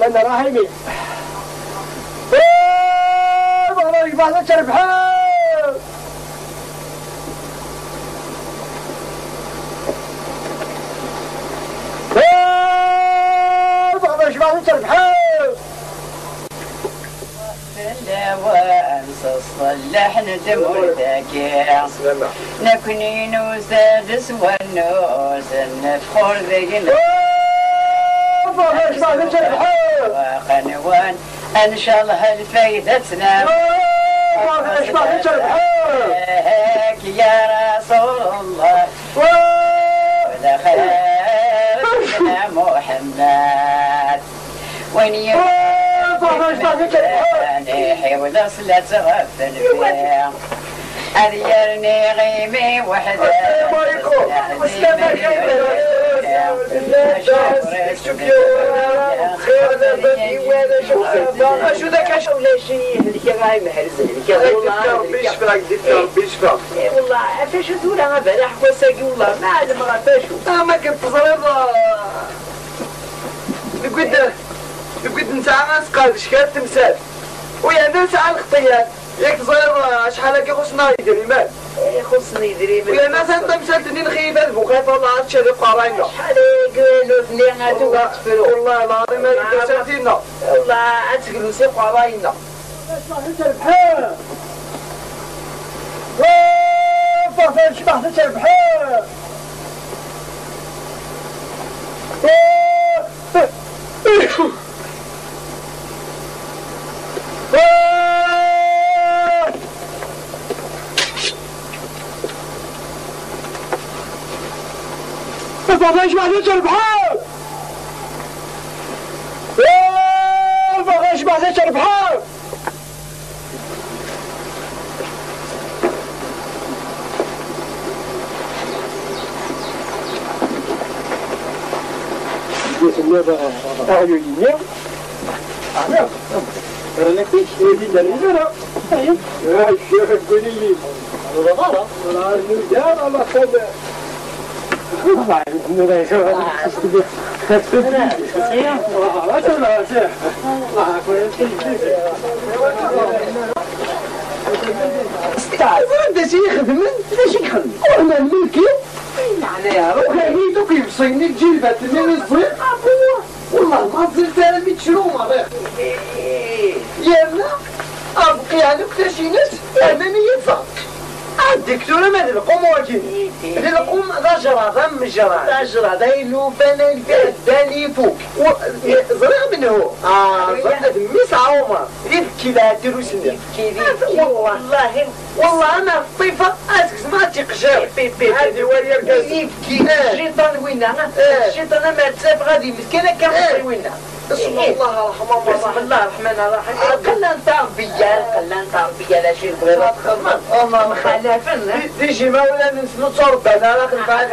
وانا راهيني والله يبغى تشرب حال والله يبغى تشرب حال وانسى صلح ندم ذاكي نكوني نوسادس ونوس نفخر ذينا وقنوان ان شاء الله الفايدة تنام هيك يا رسول الله ولا خير محمد وين حيول أصلا تغفل فيها أذيرني غيمي وحدة شو ذاك اشرب لي شيء اللي راهي محرزه والله بيشفى والله فاش تقول انا بارح وساقي والله ما علم راه فاشو ما كنت صغير نقعد نسعى نسقى شكال تمثال ويا نسعى الخطيات ياك صغير شحال هكا خصنا يدير المال خصني يدير ويا ناس انت مسالتني نخيب هذا بوقيت والله عاد شاد قراينا شحال قالوا لي غادو والله العظيم ما سالتينا والله عاد تجلسي قراينا بحال فاش شبحت بحال فاش بعد تربحان فاش بعد تربحان انت شي يخدم انت شي يخدم وانا الملكي معناها روحي دوك يبصيني الجلبات اللي الصغير والله ما زلت انا 100 شرومه يلا ابقي على كتاشينات انني ينفع الدكتورة ما نلقوم واجين نلقوم رجرة ضم جرة رجرة دايلو فانا الداني فوق زرع منه ميس عمر يبكي لا تروسني يبكي والله انا طيفة اسكس ما تيقجر هذه وريا يبكي الشيطان وينا الشيطان ما تساف غادي مسكينة كان وينا بسم الله الرحمن الرحيم بسم الله الرحمن الرحيم قلنا نتربية لا شيء بغير الله مخالفنا تيجي ما ولا نسلو تصرب انا راك نفعل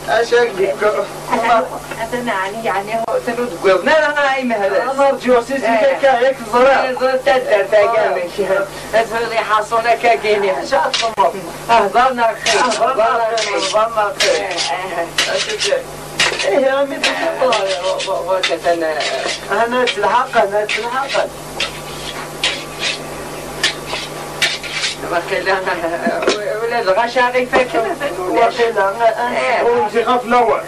اشاك انا يعني هو تنو تقول انا هاي مهلا انا رجو سيسي كا ياك الزرع تدر تاقامي هذا حاصونا كاكيني شاط صمت اهضرنا خير اهضرنا خير ايه يا عمي وقت انا تلحق ولا الغشاقي فاكر وقيلا ونجي غف الاول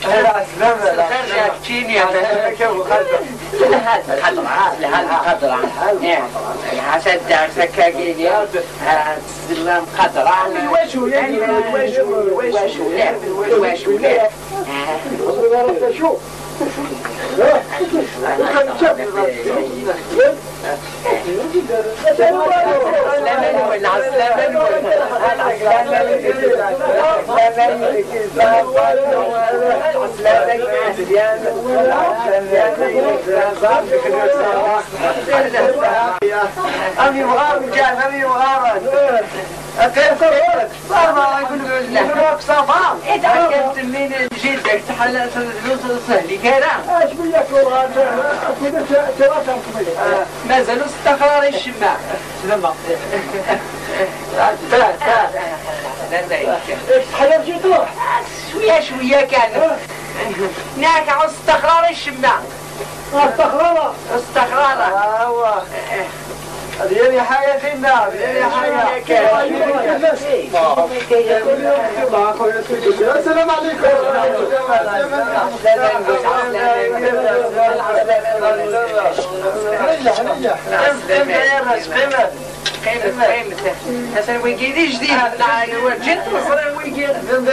لا سلامة خرجت تشيني لهذا الحسد دار سكاكيني السلام خضراء الوشو شو أمي مغارب كان أمي مغارب أكيد صورك صار ما يقول لك صفام اتأكدت من جدك تحلل سهلي كلام ايش بيك والله كذا ثلاثة ما زالوا 6 قرار الشماع لما ايش تحلل جي تروح شوية كان ناك عاوز استقرار الشمع استقرارة استقرار ديالي حاجة فينا ديالي حاجة السلام عليكم هسه ويجي جديد جد مصر ويجي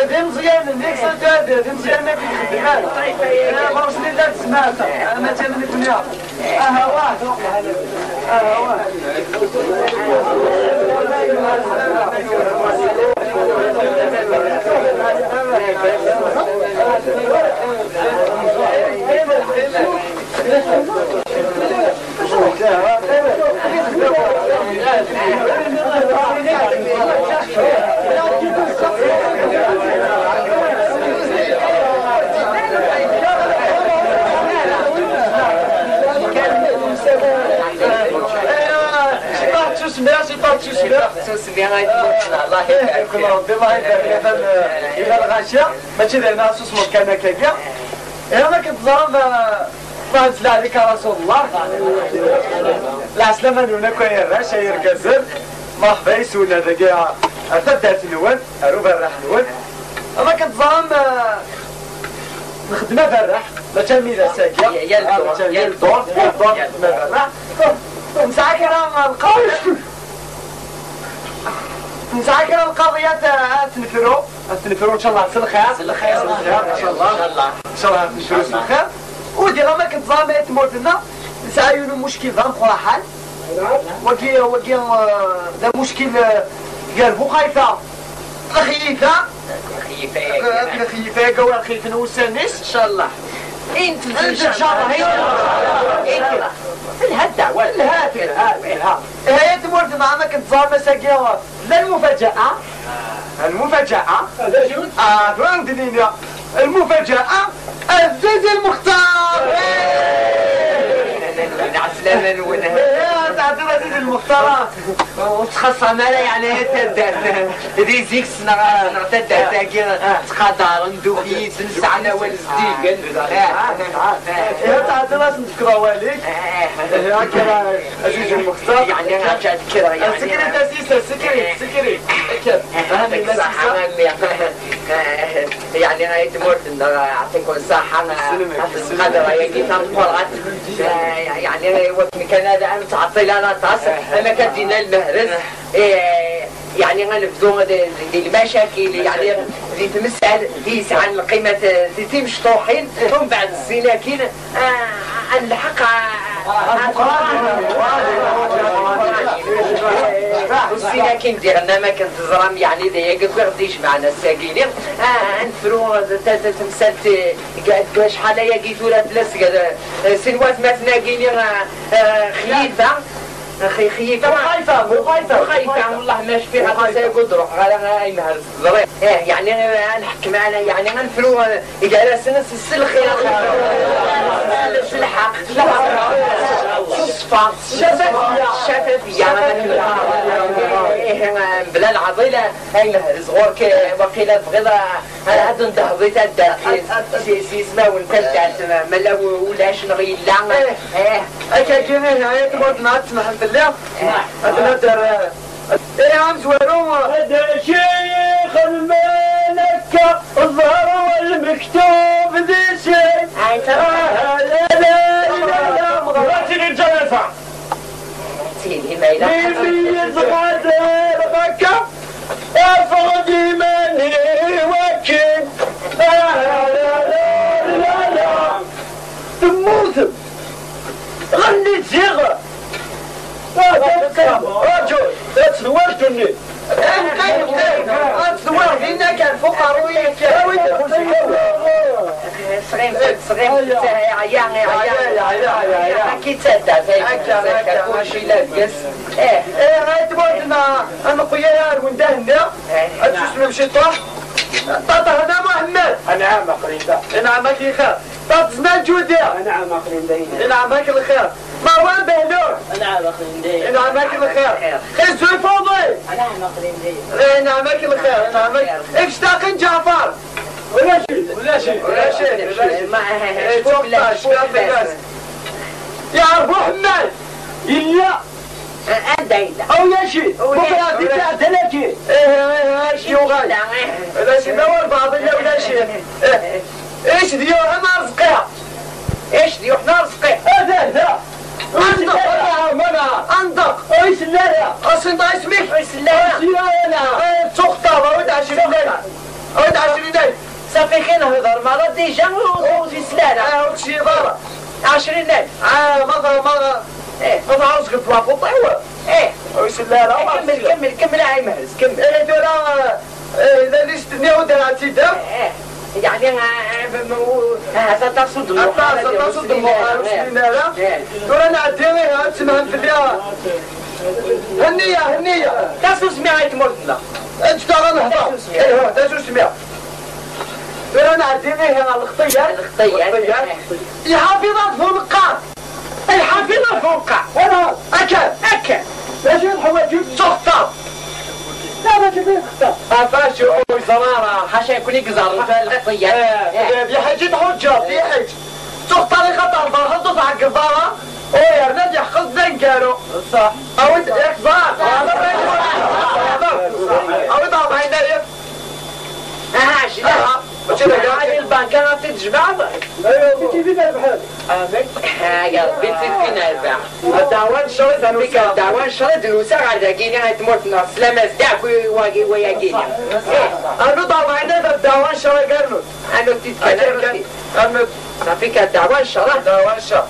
دي مزيان ديك سداد دي مزيان ما كيخدمها طيب انا فرص لي لا سمعت انا تمني الدنيا واه واه الله يبارك ربي الله يبارك إذا الغاشية ماشي دايرنا سوس مكانك كيكيا أنا كنتظن ما نزل عليك رسول الله العسلامة نونا كوير شاير كزر مرحبا يسولنا دقيقة أثبت نون أروب الراح نون أنا كنتظن نخدمها بالراح ما تميل ساكية يلدور ما بالراح نسعى راه نلقاوش نتذكر القضية تنفروا ان شاء الله الخير ان شاء الله نشرو الخير ودي ما كنت زعما تموت لنا نسعيو المشكل ذا نقول حال وكي ذا مشكل قلبو خايفة خيفة قوي خيفة نوسانيس ان شاء الله انت ان شاء الله الهدى والهاتف هي تموت معنا كنت زعما ساقيا لا المفاجأة فهمت لينا المفاجأة الزيد المختار عسلامة نونه تعطي الزيد المختار وتخص عمالة يعني ذي زيكس نغتدى تاكي تقدر ندوكي تنسعنا والزديق تعطي راس نذكرها واليك هكذا الزيد المختار يعني انا تذكرها يعني السكري تاسيسة سكري يعني انا تموت يعطيكم الصحة هذا يجي تنقرات يعني وقت كان هذا أنا تعطي لنا طاس أنا كدينا المهرس يعني غنبدو دي المشاكل يعني اللي تمسال ديس عن قيمة دي مشطوحين ومن بعد السلاكين نلحق والسلاكين ديالنا ما كنت زرام يعني ذي غديش معنا الساكينين نفرو تمسالت قاعد شحال هي قيتو لا ثلاث سنوات ما تناقيني خليفة خايفة والله ما شفيها سيقول روح غير اي نهار الزريق يعني نحكم انا يعني غنفلو جالسين السلخ الحق صفا شفافية بلا العضيلة اي نهار صغور وقيلة بغيضة هادو ندهضي تادا سيسما ونتدات ملا ولاش نغيلا كاين هاي تموت مع تسمح بالله هذا دار يا عم زوارو هذا شيخ الملكة الظهر والمكتوب ذي شيء لا مغراتي الجلسة سيدي ما إلا يزغد البكة أفغدي مني وكين لا تموت غني صيغة رجل تزورتني تزور فينا كان فقراء صغير عيان كي تصدع كل شيء لابس هاي تبغى انا قيار وندهنا تسمع بشي طاح طاطا هذا محمد نعم قريبا نعمك الخير طاطنا الجودة نعم قريبا نعمك الخير مروان بهلول نعم قريبا نعمك الخير خزوي فوضي نعم قريبا نعمك الخير نعمك اشتاق جعفر ولا شيء ولا شيء ولا شيء ما يا محمد إلا أنت إلا أو يا شيء بكرة تسعة ثلاثين إيه شيء وغالي لا شيء دور بعض إلا ولا شيء إيش ديو أنا رزقها إيش ديو إحنا رزقها هذا أنطق أنطق إيش لا أصلا اسمك إيش لا تخطب أود 20 ليلة أود 20 ليلة صافي خير هذا مرة ديجا وفي سلالة أود شيء ضرب 20 ليلة مرة هذا عاوز قلت لها طيوة ويش لا كمل هاي مهز كمل إيه دولا إذا ليش تنيو دراتي ده يعني هذا تصد المخالفين لا دولا نعديها تسمعن في اليا هنية تاسو سمعت مرتنا انت ترى نهضر ايوه تاسو سمع دولا نعديها الخطية يا حافظات فوق القاع الحافظة فوق وانا اكل ليش الحواجب تخطب لا ما تبي تخطب فاشو وزرارة حاشا يكون يقزر الخطية يا حاجة حجة يا حاج تخطري خطر فرحته تحق الضارة يا رناد يحقق ذنكارو صح او انت اخبار او انت عم عينا ايه شنو هاي البنكة تتجمع ايوه بنتي فينا البحر يا بنتي فينا البحر الدعوان شرد هنوك الدعوان شرد الوساق على داقيني هاي تموت ناس لما ازدعك وياقيني أنا ضامعنا الدعوان شرد قرنو أنا تتكلم صافيك الدعوان شرد دعوان شرد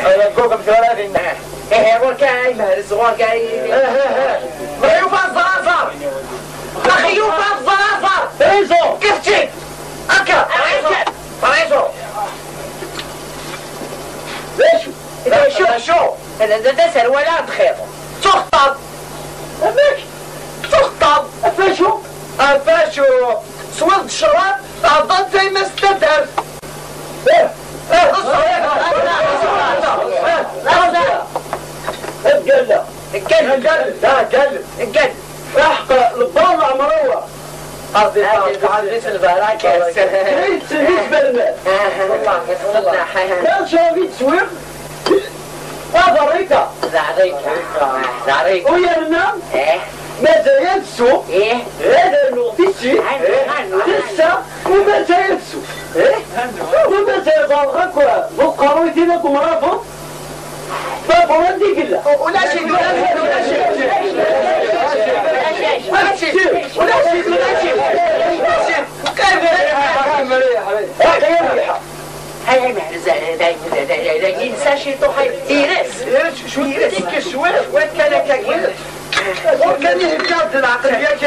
يقولكم ثلاثين وكاي مهرس وكاي مخيوفة الزرازر مخيوفة الزرازر ايزو كفتي أكا فريزو ليش شو هذا سروالات خير تخطب أمك تخطب أفاشو سواد الشراب أعطان زي ما استدر القلب احقى للضالع مروة هذه البراكة هيت بالمال والله يصلنا كان شرابي تسويق هذا ريكا زعريك ويا النام ايه ماذا ينسو هذا نغتيسي تسا وماذا ينسو وماذا يضغط وقرويتي لكم رافض بابا ردي قلة ولا شيء هاي ما ينسى شيء طحي يرس شو يرس وين كان كاكير وكان يهبيات العقلية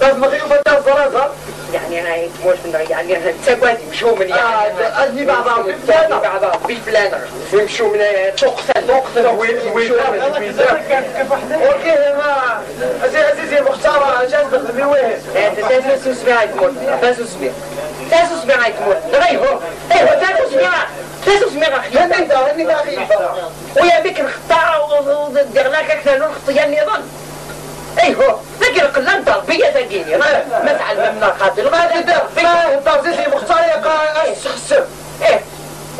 بس مغيوبة الزرازة يعني أنا مش يعني تسوي مشوا من يعني أزني بعضها في فلانة ويمشوا من تقتل اوكي ما عزيزي مختارة جاز تخدمي وين تاسو سمعت موت تاسو سمعت موت غيره ايوه تاسو سمعت هني أخي ويا بك الخطارة ودرناك أكثر من الخطية النظام ايوه ذكر قلن تربية ذكيني مسعى المملكات الغالية ما عزيزي مختارة يقى أسخسر ايه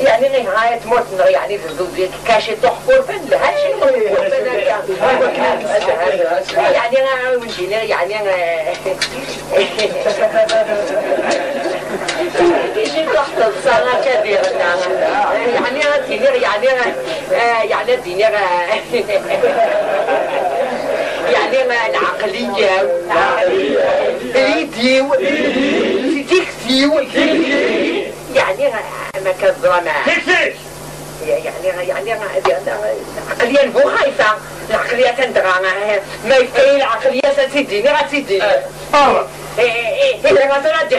يعني نهاية موت يعني كاشي تحفر فن هالشيء يعني أنا مشينا يعني أنا شيء تحت صار كثير يعني أنا دينير يعني دينير يعني ما العقلية ريديو تكسيو يعني ما كالدراما يعني عقلية مو خايفة العقلية تندرى ما يفكي العقلية ستديني غتديني إيه ما تردي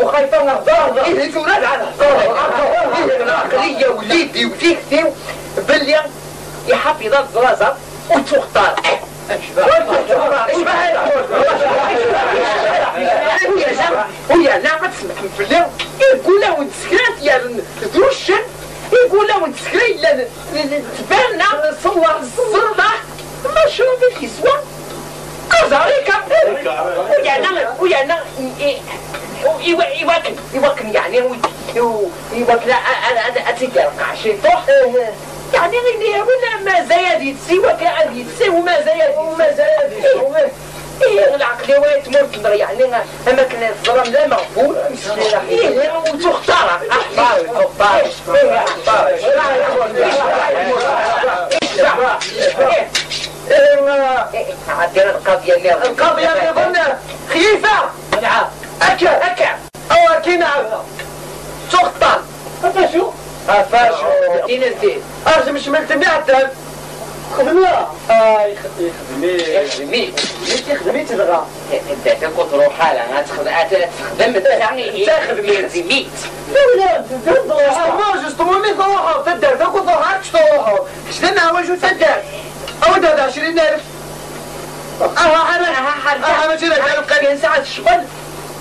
مو خايفة نهضر إيه تولاد على نهضر العقلية وليدي وتكسيو بلي يحفظ الزرازة وتختار ويا لا ما تسمح في الليل يقول له وانت سكرات يا دروشن يقول له وانت سكرات تبان صور الصرة ما شرب الكسوة كذلك ويانا يوكن يعني يوكن أتجرق عشان طح يعني غير ولا ما زايد يتسي وكأن يتسي وما زايد إيه العقل ويتمر يعني أما كنا الظلم لا مغفور إيه وتختار عندنا القضية اللي قلنا خيفة نعم أكا أو أكينا تختار أفاشو دين الدين أرجم شملت مئة خدمية خدمي تدغى انت تقول روح حالة تخدم تخدمي لا ما جستمو مي ضوحة تدر تقول ضوحة تشتوحة كشتنا وجو تدر أو ده 20,000 أها ماشي لك أنا بقى ساعة الشغل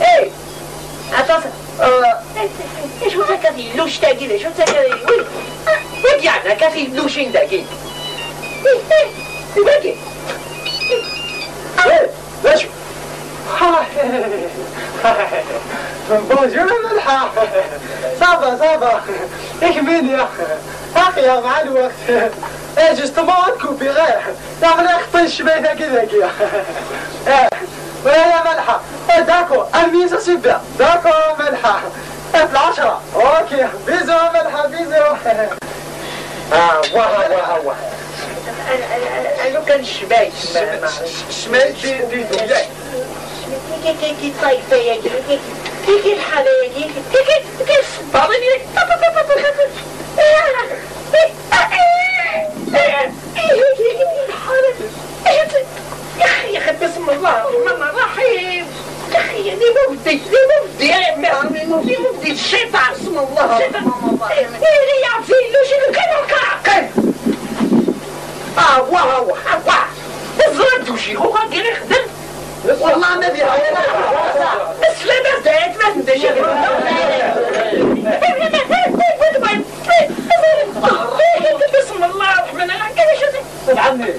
إيه أتصل إيش هو كافي لوش تاجيل إيش هو تاجيل وين يعني كافي لوشين تاجيل باقي ليش بونجور ملحة صافا ايش مين يا اخي يا مع الوقت ايه جستمون كوبي غير تعمل اخطي الشبيثة كذا ويا ملحة داكو الميزة سبع داكو ملحة في 10 اوكي بيزو ملحة بيزو واه أنا كان شميت دي دولاي كي طايفة يا كي الحالة يا كي الصبابين يا أخي بسم الله الرحمن الرحيم يا أخي ليه مبدي الشيطان بسم الله اللي يعطي له شنو كان الكعقل واه بالضبط وشي هو غير يخدم والله ما بيها بس لا بدات ما تندش بسم الله الرحمن الرحيم ادعمني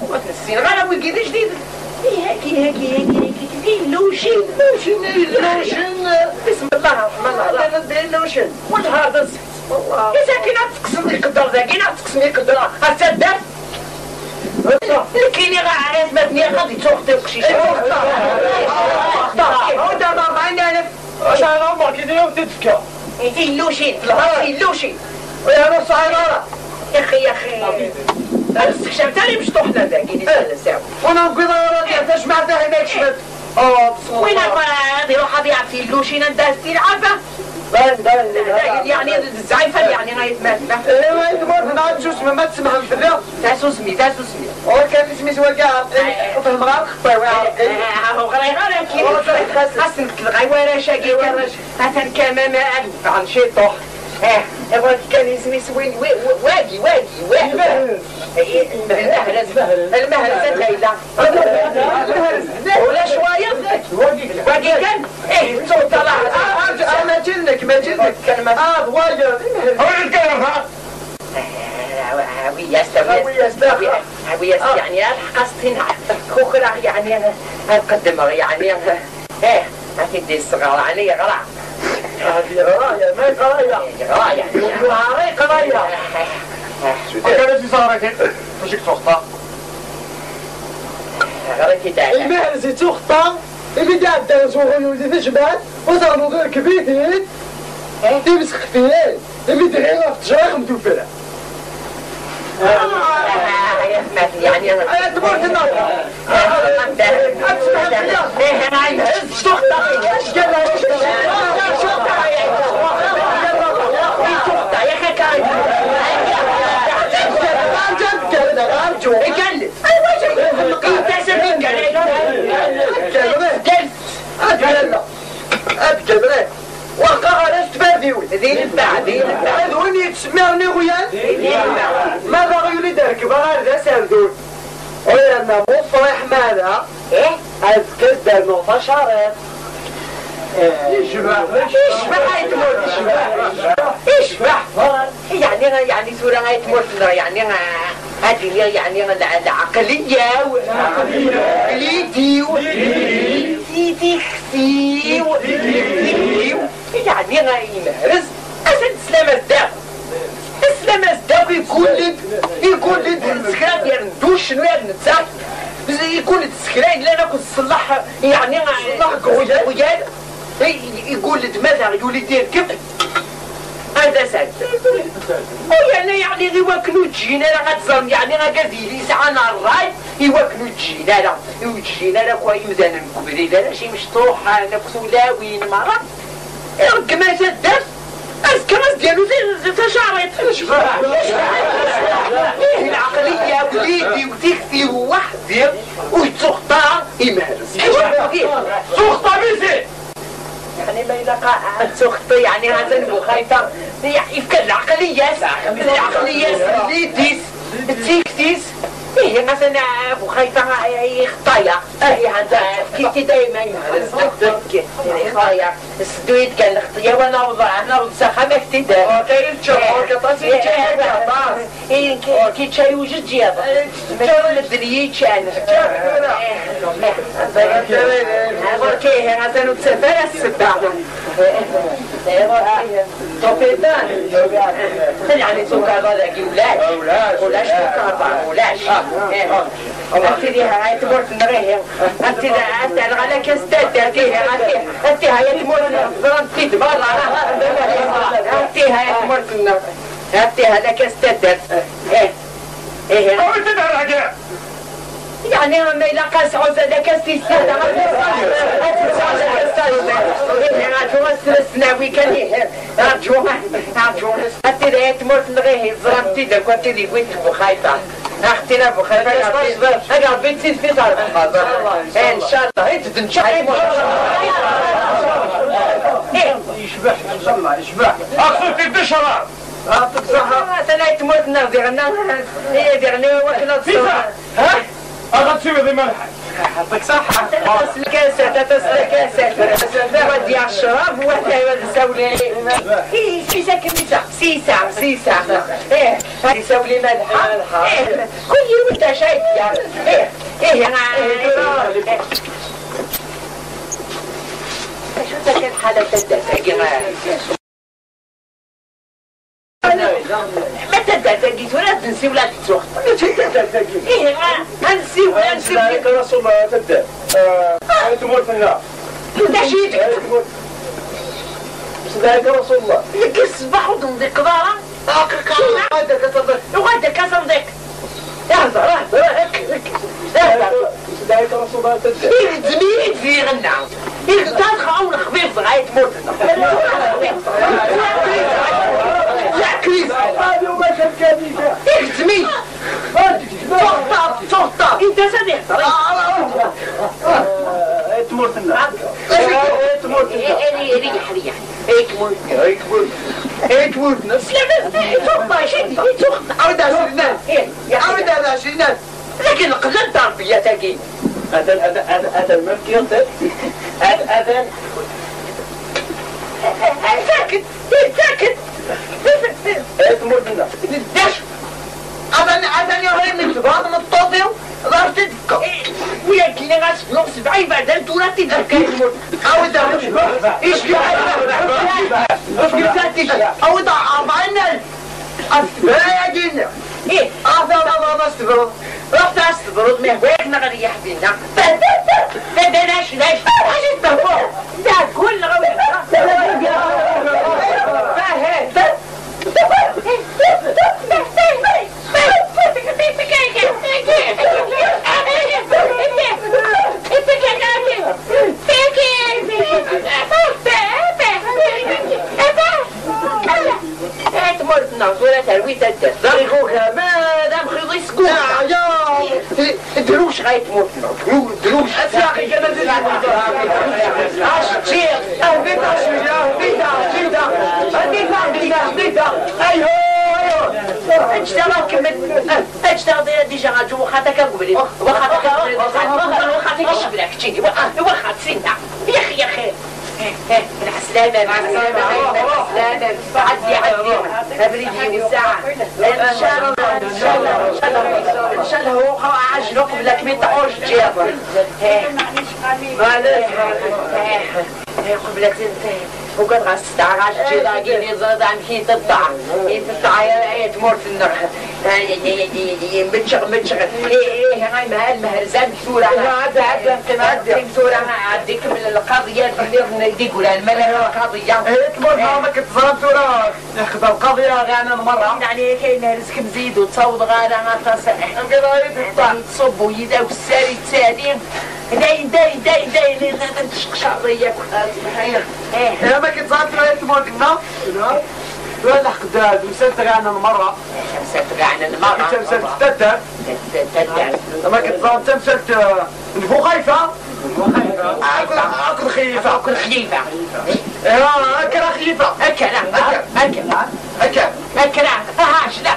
ما تنسين غير وي جديد جديد هيك لوشين بسم الله الرحمن الرحيم لوشين والهذا والله إذا كنا تقسمي القدر ذا كنا تقسمي القدر هتصدق لكن يا عارف ما بني غادي تاخذي بقشيشه اختار دابا 40,000 اش انا عمرك كيديروا تتفكى اللوشين اللوشين ويا نص عينارة يا اخي استكشفت لي مش طحنا ذا كي نسال وانا نقول راجع تجمع ذا هناك شفت وين هذه روح هذه في اللوشين انت تلعبه يعني الزعيفة يعني هاي تماثلة ما يتمر نعم شو اسمه ما تسمح في الرياض تاسو اسمي هو كان اسمي سواقع في المغرب هو غير كي خاصن الغيوارة شاقي مثلا كمان عن شي طوح هو كان اسمي سوين واقي المهرز الليلة ولا شوية واقي كان ايه صوت طلع ما جلنك كلمة واجر هو الكلام هوية يعني قصدين خوخرة يعني هنقدمها يعني ايه هتدي الصغار يعني غرع هذه غراية ما غراية غراية وكانت صارت فشك تخطى غريتي تعالى المهرز تخطى اللي قاعد درس وغيوزي في جبال وصاروا غير كبيتين تمس خفيين اللي دعينا في تجراخ مدوفرة يعني انا تبارك الله انا ذي البعدين هذول يتسمعوني غيان ماذا غيولي دارك بغار ذا سردون ويانا مصرح ماذا أذكر دار نقطة شارط يشبح يعني سورة هاي تموت يعني هذه يعني العقلية والعقليتي يعني يمهرز أسد سلامة الداق سلامة الداق يقول لي السكران ديال ندوش شنو يعني نتساعد يقول لي السكران لا ناكل تصلح يعني تصلح وجال يقول لي مثلا يقول لي دير كيف هذا سعد يعني غير واكلوا الجينا راه غتزرم يعني راه قاديلي ساعه نهار الراي يواكلوا الجينا راه الجينا راه كواي مزال نكبري لا شي مشطوح انا كسولاوين مرة كما تدرت الكراس ديالو زي تشعرت شباب العقليه وليدي وتكثير واحد وتخطى يمهرس تخطى مزيان يعني ما يلقى تخطي يعني هذا المخايفة يعني كان العقلية ليديس تيكتيس هي مثلا مخايفة يخطايا هي عندها كيتي دايما يمهرس نفسك خطايا السدويد كان خطية وانا وضعنا وزخة ما اكتدار كي تشاي وجد جيابا ما مدريتش انا كي هذا نتسفر السباع طوبيتان يعني سكر هذا ولاش سكر ولاش أنت هاي تمرت نريه أنت على كستة أنت هاي تمرت فرنتي تبرع أنت هاي تمرت أنت على كستة إيه أو تدرج يعني ما يلاقى سعوز هذاك السيستم السناوي كان رجوع أنت لا تمرت نريه ضربتي لك وأنت اللي قلت خايفة اختنا بخير انا بنتي في طرف ان شاء الله انت تنشح يشبح ان شاء الله يشبح اخذت الدشره اعطيك صحه انا تموت نغدرنا هي درنا وكنا ها اخذت شي ذي ملحق يعطيك صحه تسل كاسات ودي على الشراب وهذا يسوي سيسا ايه يسوي لي ملحه كل يوم انت شايف يعني ايه شو ذاك الحاله تدفق ما تدفقيت ولا تنسي ولا تتروح ايه نسي عليك رسول الله تبدا تموت في النار انت شيتك عليك رسول الله لك الصباح وتنضيق دارا وغادك تصدق اهدر عليك رسول الله تبدا زميلي في غنى يقدر خاون خفيف غاية تموت يا كريس هذه وباشا الكنيسة اكتمي تخطى انت صديق تموت النار تموت النار تخطى شدي عود على عشرينات لكن القلب تربية تاكي أذن مفكر أذن ساكت تموت النار داش أذن يهرب من بعض من الطوفيو لا تدك وياكي نغاس نقص بعيد بعدين تورا تدك عود إيش عود أربعين أستبرا يا جنة ايه الله أستبرا رحت استبرد ما هواك نغري يحبينا بدناش لاش اجي تفوق ده كل غوي تمرتنا صورة ترويت الدر ما دام خذي سكوت دروش غاية موتنا دروش أساقي كما تجي أشتير أيوه أجتغل ديجا غاجو وخاتك قبلي وخاتك وخاتك الشبلك تجيني وخات سنة يا أخي مع السلامة عدي أبريدي ساعة إن شاء الله هو عاجل قبلك ما تعوش جيبا معلش قبلك وقد غستعرش جيراجيني زاد عم كي تطع يا تمر في النار متشغل ايه هاي المهرزان بسورة عدى بسورة عديك من القضية اللي يقول الملك القضية ايه تمر ما كنت ظلمت سورة ناخذ القضية غانا المرة يعني كاين رزق مزيد وتصوض غانا ما تصح تصب ويداو الساري التالي داين تشقشاطية ايه ما كنت ظلمت سورة تمر كنا ولا خداد وسلت غانا المرة انت مسلت تتر ما كنت ظلمت مسلت نفو خايفة اكل خليفة اكل خليفة اكل هاش لا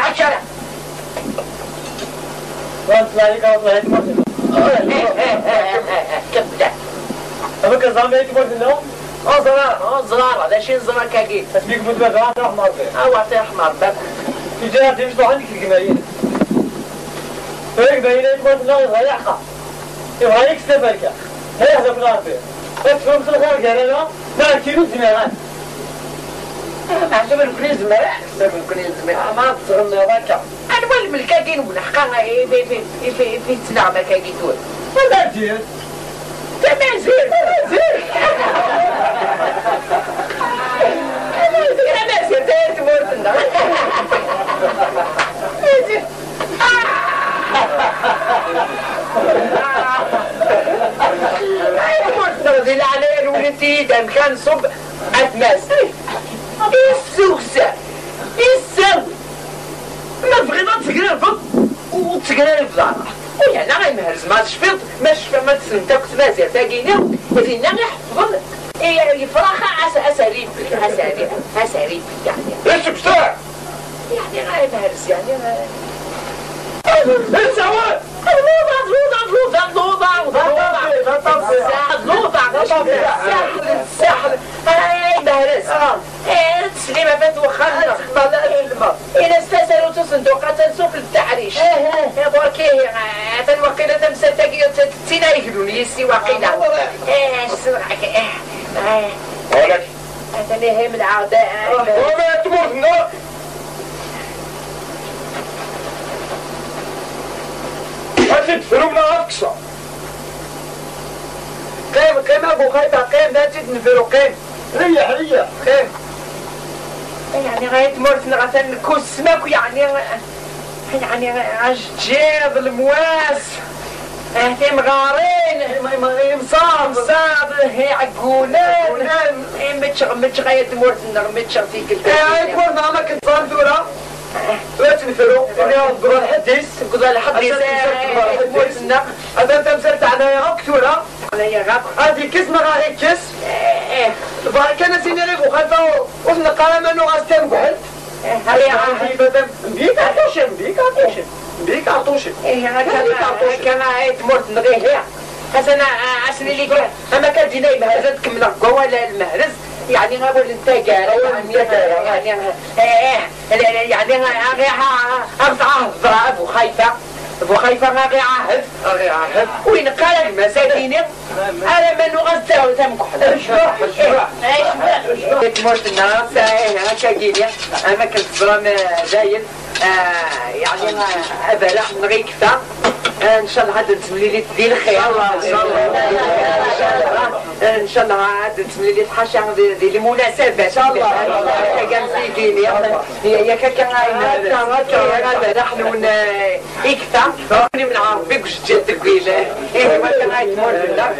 اكل كبده أبوك الزعمة يكبر في النوم؟ زرار هذا شي زرار كاكيد تسبيك متبقى أحمر فيه عطيه احمر باك في جهة تمشي عندك الجماهير فريق بينه يكبر في النوم يبغى يحقق يبغى يكسب بركة لا يحذف الأرض بس في مثل خارج هنا لا كيلو زميرات اعتبر كنيز مرح ما تصغرنا يا باكا انا ولا ملكاكين ونحقا في تنع ملكاكين دول ولا دير تمازير تمازير تمورت النار نغزل عليه الولتي دام كان صب أتماس السوسة السوي ما بغينا تقرا الفض وتقرا الفضارة ويعني غير مهرز ما تشفط ما شفا ما تسنتك تمازير تاقينا فينا يحفظ يفرخ أساريب يعني ايش بشتاع؟ يعني غير مهرز يعني السواد السحر هاي مهرس تسليمة فات وخلنا إلا استسلوا تصندوق تنسوا في التعريش بركي تنوقينا تمسل تنا يهلوني يسي وقينا ولك أتني هم العادة وما تموتنا تدفروا من أقصى قيم ابو خايفة قيم لا تدنفروا قيم ريح قيم يعني غاية مرتنا غثن كسمك يعني عجيب المواس اهتم غارين مصاب هي عقولان متش غاية مرتنا متش فيك ايه مرنا ما كنت ظن دورة لا تنفروا انا اضرب الحديث قضاء الحديث مرتنا هذا انت مسرت عليا اكتورة عليا غاك هذه كسمة غاية كس كان سيناريو مخالفة وفنا قائمة انه غاستان قحل هذه عاهي بيك عطوشن كان تمرت نغيه هي حسنا عسني اللي قلت اما كان ديناي مهرزتك من القوة للمهرز يعني غاول انت يعني ارفعه ضراب وخايفة غاقي عاهد وين قال المساكين على من نغزر وتمكح تمرت الناس هكا جيني اما كنت ظلام زاين يعني ابرح من غير كفا ان شاء الله عاد نتملي لي ديال الخير ان شاء الله عاد نتملي لي الحاشا ديال المناسبات ان شاء الله كان زيديني يا كاكا ابرح نون يكفا راني من عربي واش جات الكويله ما كان غيتمر لنا